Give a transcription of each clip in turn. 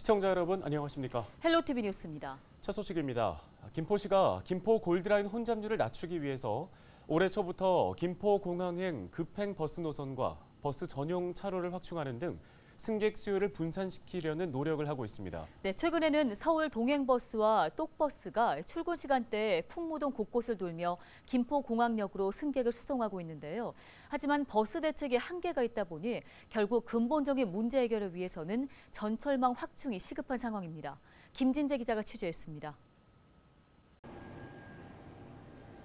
시청자 여러분 안녕하십니까? 헬로티비 뉴스입니다. 첫 소식입니다. 김포시가 김포 골드라인 혼잡률을 낮추기 위해서 올해 초부터 김포공항행 급행 버스 노선과 버스 전용 차로를 확충하는 등 승객 수요를 분산시키려는 노력을 하고 있습니다. 네, 최근에는 서울 동행버스와 똑버스가 출근 시간대에 풍무동 곳곳을 돌며 김포공항역으로 승객을 수송하고 있는데요. 하지만 버스 대책에 한계가 있다 보니 결국 근본적인 문제 해결을 위해서는 전철망 확충이 시급한 상황입니다. 김진재 기자가 취재했습니다.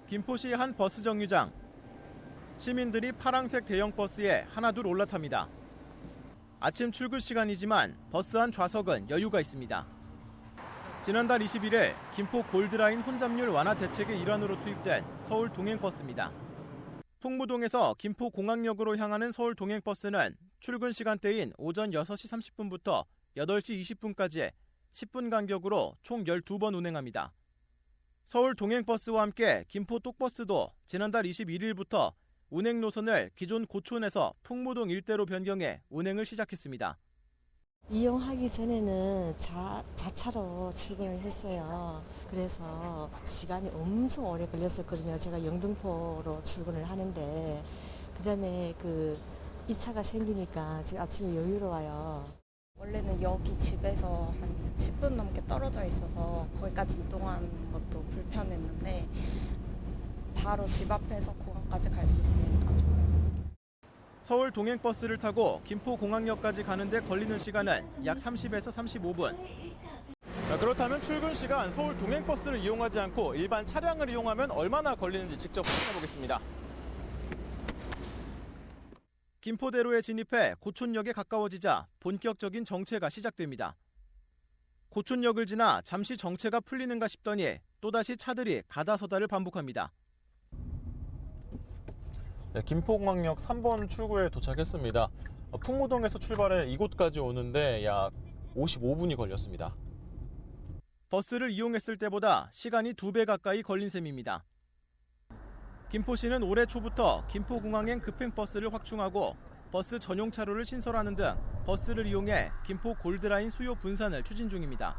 김포시 한 버스 정류장. 시민들이 파란색 대형 버스에 하나둘 올라탑니다. 아침 출근 시간이지만 버스 안 좌석은 여유가 있습니다. 지난달 21일 김포 골드라인 혼잡률 완화 대책의 일환으로 투입된 서울 동행버스입니다. 풍무동에서 김포공항역으로 향하는 서울 동행버스는 출근 시간대인 오전 6시 30분부터 8시 20분까지 10분 간격으로 총 12번 운행합니다. 서울 동행버스와 함께 김포 똑버스도 지난달 21일부터 운행 노선을 기존 고촌에서 풍무동 일대로 변경해 운행을 시작했습니다. 이용하기 전에는 자차로 출근을 했어요. 그래서 시간이 엄청 오래 걸렸었거든요. 제가 영등포로 출근을 하는데 그다음에 이 차가 생기니까 지금 아침에 여유로워요. 원래는 여기 집에서 한 10분 넘게 떨어져 있어서 거기까지 이동하는 것도 불편했는데 바로 집 앞에서 공항까지 갈 수 있으니까 좋아요. 서울 동행버스를 타고 김포공항역까지 가는데 걸리는 시간은 약 30에서 35분. 그렇다면 출근 시간 서울 동행버스를 이용하지 않고 일반 차량을 이용하면 얼마나 걸리는지 직접 확인해 보겠습니다. 김포대로에 진입해 고촌역에 가까워지자 본격적인 정체가 시작됩니다. 고촌역을 지나 잠시 정체가 풀리는가 싶더니 또다시 차들이 가다서다를 반복합니다. 네, 김포공항역 3번 출구에 도착했습니다. 풍무동에서 출발해 이곳까지 오는데 약 55분이 걸렸습니다. 버스를 이용했을 때보다 시간이 2배 가까이 걸린 셈입니다. 김포시는 올해 초부터 김포공항행 급행버스를 확충하고 버스 전용 차로를 신설하는 등 버스를 이용해 김포 골드라인 수요 분산을 추진 중입니다.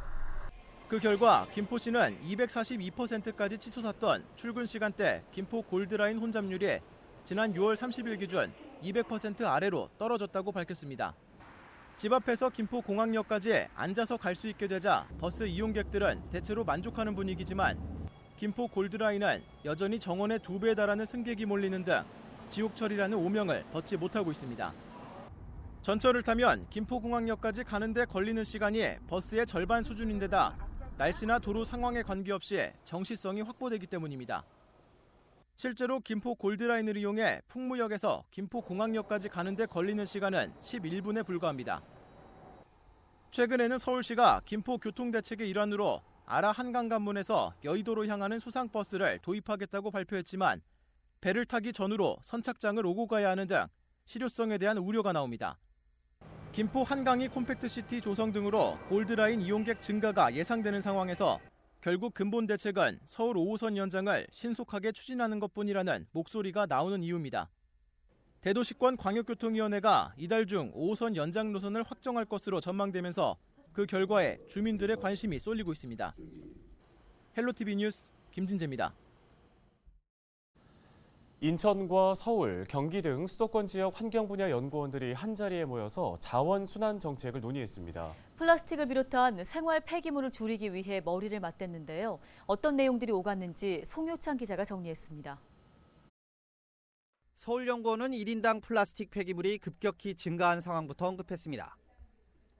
그 결과 김포시는 242%까지 치솟았던 출근 시간대 김포 골드라인 혼잡률이 지난 6월 30일 기준 200% 아래로 떨어졌다고 밝혔습니다. 집 앞에서 김포공항역까지 앉아서 갈 수 있게 되자 버스 이용객들은 대체로 만족하는 분위기지만 김포 골드라인은 여전히 정원의 2배에 달하는 승객이 몰리는 등 지옥철이라는 오명을 벗지 못하고 있습니다. 전철을 타면 김포공항역까지 가는데 걸리는 시간이 버스의 절반 수준인데다 날씨나 도로 상황에 관계없이 정시성이 확보되기 때문입니다. 실제로 김포 골드라인을 이용해 풍무역에서 김포공항역까지 가는데 걸리는 시간은 11분에 불과합니다. 최근에는 서울시가 김포 교통대책의 일환으로 아라 한강관문에서 여의도로 향하는 수상버스를 도입하겠다고 발표했지만 배를 타기 전후로 선착장을 오고 가야 하는 등 실효성에 대한 우려가 나옵니다. 김포 한강이 콤팩트시티 조성 등으로 골드라인 이용객 증가가 예상되는 상황에서 결국 근본 대책은 서울 5호선 연장을 신속하게 추진하는 것뿐이라는 목소리가 나오는 이유입니다. 대도시권 광역교통위원회가 이달 중 5호선 연장 노선을 확정할 것으로 전망되면서 그 결과에 주민들의 관심이 쏠리고 있습니다. 헬로티비 뉴스 김진재입니다. 인천과 서울, 경기 등 수도권 지역 환경 분야 연구원들이 한자리에 모여서 자원 순환 정책을 논의했습니다. 플라스틱을 비롯한 생활 폐기물을 줄이기 위해 머리를 맞댔는데요. 어떤 내용들이 오갔는지 송효창 기자가 정리했습니다. 서울연구원은 1인당 플라스틱 폐기물이 급격히 증가한 상황부터 언급했습니다.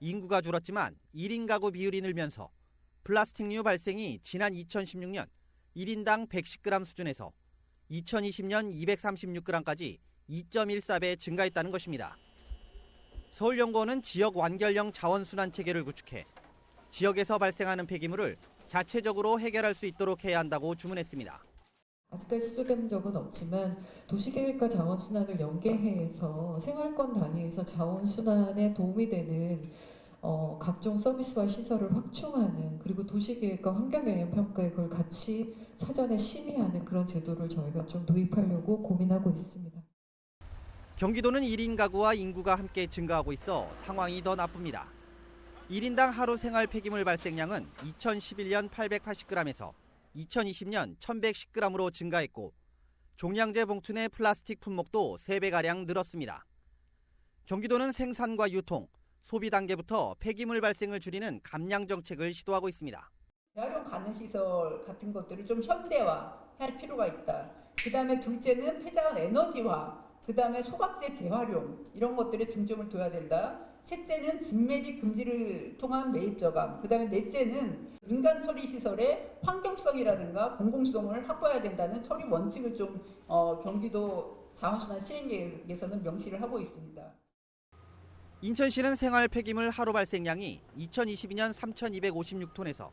인구가 줄었지만 1인 가구 비율이 늘면서 플라스틱류 발생이 지난 2016년 1인당 110g 수준에서 2020년 236g까지 2.14배 증가했다는 것입니다. 서울연구원은 지역 완결형 자원순환 체계를 구축해 지역에서 발생하는 폐기물을 자체적으로 해결할 수 있도록 해야 한다고 주문했습니다. 아직까지 시도된 적은 없지만 도시계획과 자원순환을 연계해서 생활권 단위에서 자원순환에 도움이 되는 각종 서비스와 시설을 확충하는, 그리고 도시계획과 환경영향평가에 그걸 같이 사전에 심의하는 그런 제도를 저희가 좀 도입하려고 고민하고 있습니다. 경기도는 1인 가구와 인구가 함께 증가하고 있어 상황이 더 나쁩니다. 1인당 하루 생활 폐기물 발생량은 2011년 880g에서 2020년 1110g으로 증가했고 종량제 봉투 내 플라스틱 품목도 3배가량 늘었습니다. 경기도는 생산과 유통, 소비 단계부터 폐기물 발생을 줄이는 감량 정책을 시도하고 있습니다. 재활용 가능 시설 같은 것들을 좀 현대화할 필요가 있다. 그다음에 둘째는 폐자원 에너지화, 그다음에 소각재 재활용 이런 것들에 중점을 둬야 된다. 셋째는 진매직 금지를 통한 매입 저감, 그다음에 넷째는 인간 처리 시설의 환경성이라든가 공공성을 확보해야 된다는 처리 원칙을 좀 경기도 자원순환 시행계획에서는 명시를 하고 있습니다. 인천시는 생활 폐기물 하루 발생량이 2022년 3,256톤에서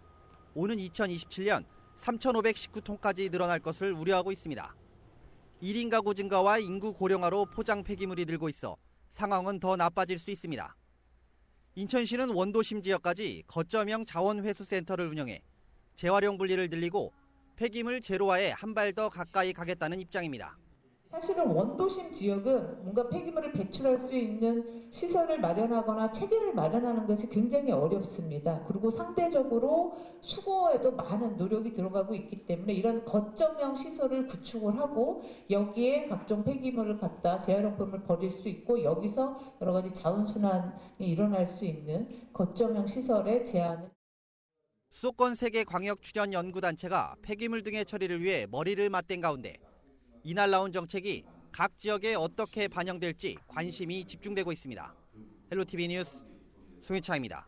오는 2027년 3,519톤까지 늘어날 것을 우려하고 있습니다. 1인 가구 증가와 인구 고령화로 포장 폐기물이 늘고 있어 상황은 더 나빠질 수 있습니다. 인천시는 원도심 지역까지 거점형 자원회수센터를 운영해 재활용 분리를 늘리고 폐기물 제로화에 한 발 더 가까이 가겠다는 입장입니다. 사실은 원도심 지역은 뭔가 폐기물을 배출할 수 있는 시설을 마련하거나 체계를 마련하는 것이 굉장히 어렵습니다. 그리고 상대적으로 수거에도 많은 노력이 들어가고 있기 때문에 이런 거점형 시설을 구축을 하고 여기에 각종 폐기물을 갖다 재활용품을 버릴 수 있고 여기서 여러 가지 자원순환이 일어날 수 있는 거점형 시설의 제안을 수도권 세계 광역 출연 연구단체가 폐기물 등의 처리를 위해 머리를 맞댄 가운데 이날 나온 정책이 각 지역에 어떻게 반영될지 관심이 집중되고 있습니다. 헬로티비 뉴스 송유창입니다.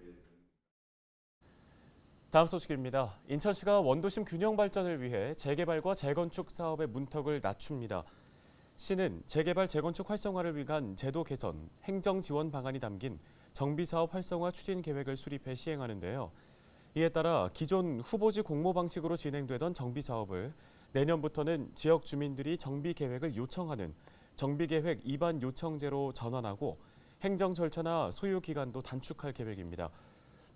다음 소식입니다. 인천시가 원도심 균형 발전을 위해 재개발과 재건축 사업의 문턱을 낮춥니다. 시는 재개발 재건축 활성화를 위한 제도 개선, 행정 지원 방안이 담긴 정비사업 활성화 추진 계획을 수립해 시행하는데요. 이에 따라 기존 후보지 공모 방식으로 진행되던 정비사업을 내년부터는 지역 주민들이 정비 계획을 요청하는 정비계획 입안 요청제로 전환하고 행정 절차나 소요 기간도 단축할 계획입니다.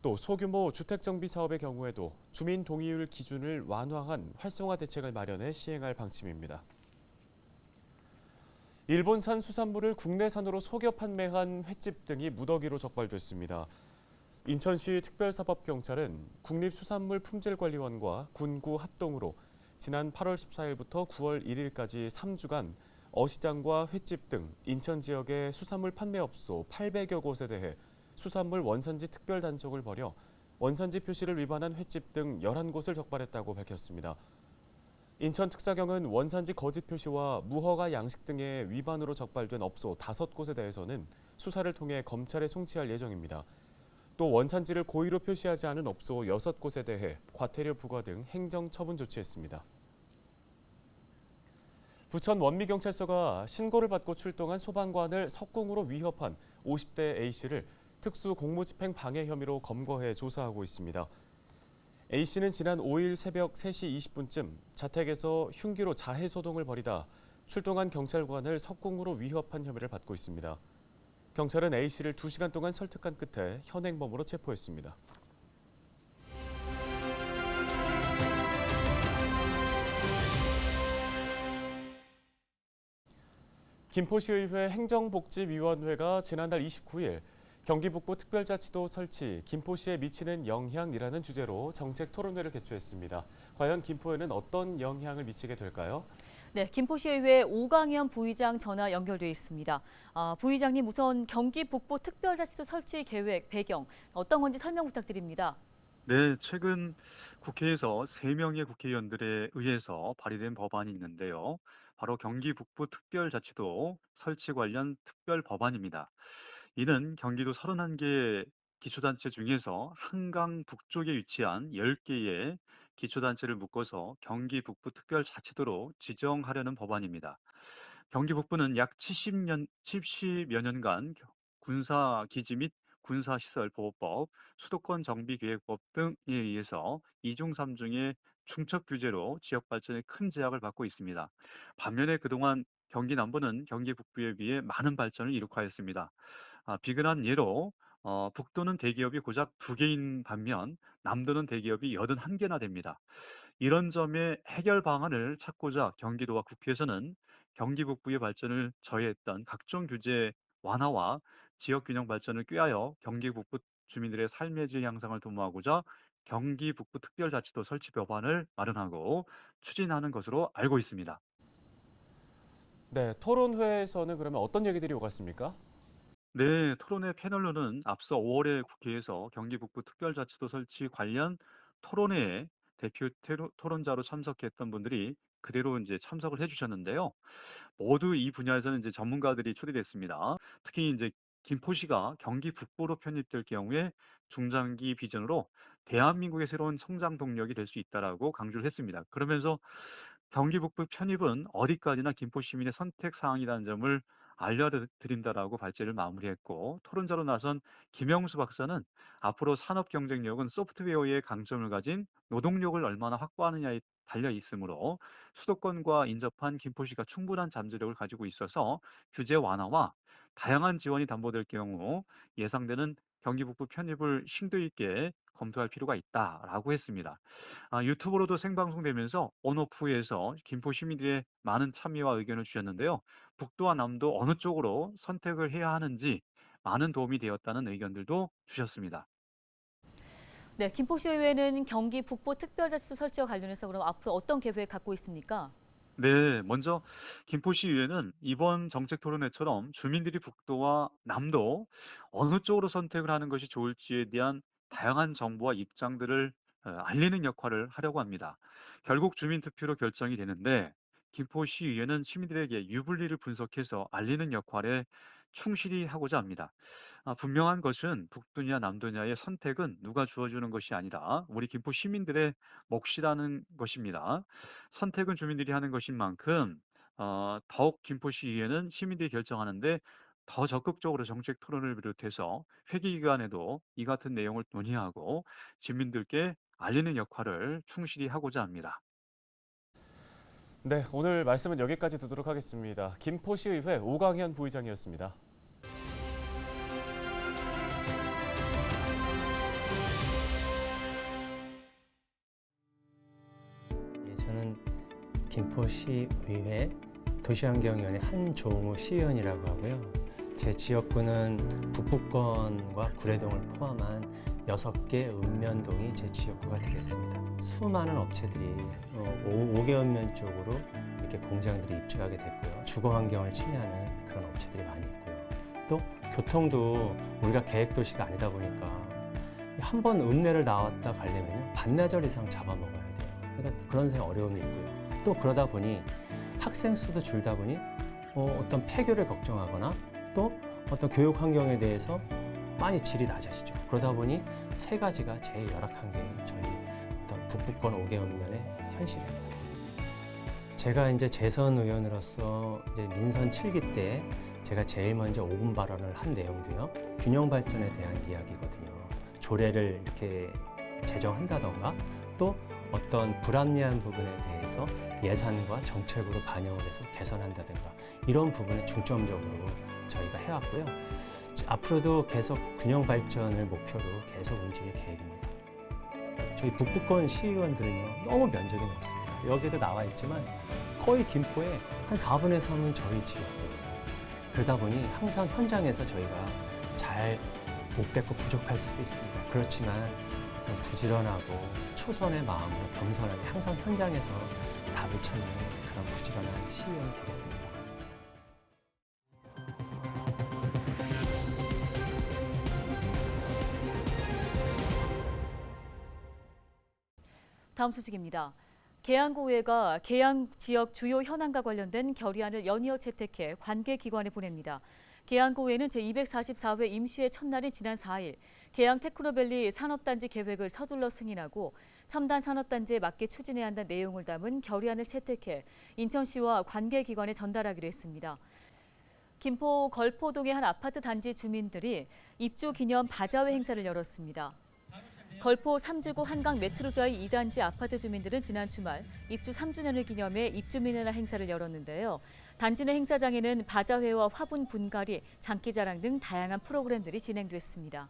또 소규모 주택 정비 사업의 경우에도 주민 동의율 기준을 완화한 활성화 대책을 마련해 시행할 방침입니다. 일본산 수산물을 국내산으로 속여 판매한 횟집 등이 무더기로 적발됐습니다. 인천시 특별사법경찰은 국립수산물품질관리원과 군구 합동으로 지난 8월 14일부터 9월 1일까지 3주간 어시장과 횟집 등 인천 지역의 수산물 판매업소 800여 곳에 대해 수산물 원산지 특별 단속을 벌여 원산지 표시를 위반한 횟집 등 11곳을 적발했다고 밝혔습니다. 인천특사경은 원산지 거짓 표시와 무허가 양식 등의 위반으로 적발된 업소 5곳에 대해서는 수사를 통해 검찰에 송치할 예정입니다. 또 원산지를 고의로 표시하지 않은 업소 6곳에 대해 과태료 부과 등 행정처분 조치했습니다. 부천 원미경찰서가 신고를 받고 출동한 소방관을 석궁으로 위협한 50대 A씨를 특수 공무집행 방해 혐의로 검거해 조사하고 있습니다. A씨는 지난 5일 새벽 3시 20분쯤 자택에서 흉기로 자해소동을 벌이다 출동한 경찰관을 석궁으로 위협한 혐의를 받고 있습니다. 경찰은 A씨를 2시간 동안 설득한 끝에 현행범으로 체포했습니다. 김포시의회 행정복지위원회가 지난달 29일 경기 북부 특별자치도 설치, 김포시에 미치는 영향이라는 주제로 정책 토론회를 개최했습니다. 과연 김포에는 어떤 영향을 미치게 될까요? 네, 김포시의회 오강현 부의장 전화 연결돼 있습니다. 부의장님, 우선 경기 북부 특별자치도 설치 계획 배경 어떤 건지 설명 부탁드립니다. 네, 최근 국회에서 3명의 국회의원들에 의해서 발의된 법안이 있는데요. 바로 경기 북부 특별자치도 설치 관련 특별 법안입니다. 이는 경기도 31개 기초단체 중에서 한강 북쪽에 위치한 10개의 기초단체를 묶어서 경기 북부 특별자치도로 지정하려는 법안입니다. 경기 북부는 약 70여 년간 군사기지 및 군사시설보호법, 수도권 정비계획법 등에 의해서 2중 3중의 중첩 규제로 지역 발전에 큰 제약을 받고 있습니다. 반면에 그동안 경기 남부는 경기 북부에 비해 많은 발전을 이룩하였습니다. 비근한 예로 북도는 대기업이 고작 2개인 반면 남도는 대기업이 81개나 됩니다. 이런 점의 해결 방안을 찾고자 경기도와 국회에서는 경기 북부의 발전을 저해했던 각종 규제 완화와 지역 균형 발전을 꾀하여 경기 북부 주민들의 삶의 질 향상을 도모하고자 경기 북부 특별자치도 설치 법안을 마련하고 추진하는 것으로 알고 있습니다. 네, 토론회에서는 그러면 어떤 얘기들이 오갔습니까? 네, 토론회 패널로는 앞서 5월에 국회에서 경기 북부 특별자치도 설치 관련 토론회에 대표 토론자로 참석했던 분들이 그대로 이제 참석을 해주셨는데요. 모두 이 분야에서는 이제 전문가들이 초대됐습니다. 특히 이제 김포시가 경기 북부로 편입될 경우에 중장기 비전으로 대한민국의 새로운 성장 동력이 될 수 있다라고 강조를 했습니다. 그러면서 경기 북부 편입은 어디까지나 김포 시민의 선택 사항이라는 점을 알려드린다라고 발제를 마무리했고, 토론자로 나선 김영수 박사는 앞으로 산업 경쟁력은 소프트웨어의 강점을 가진 노동력을 얼마나 확보하느냐에 달려 있으므로 수도권과 인접한 김포시가 충분한 잠재력을 가지고 있어서 규제 완화와 다양한 지원이 담보될 경우 예상되는 경기 북부 편입을 심도 있게 검토할 필요가 있다라고 했습니다. 유튜브로도 생방송되면서 온오프에서 김포 시민들의 많은 참여와 의견을 주셨는데요. 북도와 남도 어느 쪽으로 선택을 해야 하는지 많은 도움이 되었다는 의견들도 주셨습니다. 네, 김포시의회는 경기 북부 특별자치도 설치와 관련해서 그럼 앞으로 어떤 계획 갖고 있습니까? 네, 먼저 김포시의회는 이번 정책 토론회처럼 주민들이 북도와 남도 어느 쪽으로 선택을 하는 것이 좋을지에 대한 다양한 정보와 입장들을 알리는 역할을 하려고 합니다. 결국 주민 투표로 결정이 되는데 김포시의회는 시민들에게 유불리를 분석해서 알리는 역할에 충실히 하고자 합니다. 분명한 것은 북도냐 남도냐의 선택은 누가 주어주는 것이 아니라 우리 김포 시민들의 몫이라는 것입니다. 선택은 주민들이 하는 것인 만큼 더욱 김포시의회는 시민들이 결정하는데 더 적극적으로 정책 토론을 비롯해서 회기 기간에도 이 같은 내용을 논의하고 주민들께 알리는 역할을 충실히 하고자 합니다. 네, 오늘 말씀은 여기까지 듣도록 하겠습니다. 김포시의회 오광현 부의장이었습니다. 저는 김포시의회 도시환경위원회 한종우 시의원이라고 하고요. 제 지역구는 북부권과 구례동을 포함한 6개 읍면동이 제 지역구가 되겠습니다. 수많은 업체들이 5개읍면 쪽으로 이렇게 공장들이 입주하게 됐고요. 주거 환경을 침해하는 그런 업체들이 많이 있고요. 또 교통도 우리가 계획도시가 아니다 보니까 한 번 읍내를 나왔다 가려면 반나절 이상 잡아먹어야 돼요. 그러니까 그런 생각 어려움이 있고요. 또 그러다 보니 학생 수도 줄다 보니 어떤 폐교를 걱정하거나 또 어떤 교육 환경에 대해서 많이 질이 낮아지죠. 그러다 보니 세 가지가 제일 열악한 게 저희 어떤 북부권 5개 읍면의 현실입니다. 제가 이제 재선 의원으로서 이제 민선 7기 때 제가 제일 먼저 5분 발언을 한 내용도요. 균형 발전에 대한 이야기거든요. 조례를 이렇게 제정한다던가 또 어떤 불합리한 부분에 대해서 예산과 정책으로 반영을 해서 개선한다든가 이런 부분에 중점적으로 저희가 해왔고요. 앞으로도 계속 균형 발전을 목표로 계속 움직일 계획입니다. 저희 북부권 시의원들은요, 너무 면적이 넓습니다. 여기도 나와 있지만 거의 김포의 한 4분의 3은 저희 지역이거든요. 그러다 보니 항상 현장에서 저희가 잘 못 뵙고 부족할 수도 있습니다. 그렇지만 부지런하고 초선의 마음으로 겸손하게 항상 현장에서 답을 찾는 그런 부지런한 시의원이 되겠습니다. 다음 소식입니다. 계양구의회가 계양 지역 주요 현안과 관련된 결의안을 연이어 채택해 관계기관에 보냅니다. 계양구의회는 제244회 임시회 첫날인 지난 4일 계양 테크노밸리 산업단지 계획을 서둘러 승인하고 첨단 산업단지에 맞게 추진해야 한다는 내용을 담은 결의안을 채택해 인천시와 관계기관에 전달하기로 했습니다. 김포 걸포동의 한 아파트 단지 주민들이 입주 기념 바자회 행사를 열었습니다. 걸포 3지구 한강 메트로자이 2단지 아파트 주민들은 지난 주말 입주 3주년을 기념해 입주민의 날 행사를 열었는데요. 단지 내 행사장에는 바자회와 화분 분갈이, 장기자랑 등 다양한 프로그램들이 진행됐습니다.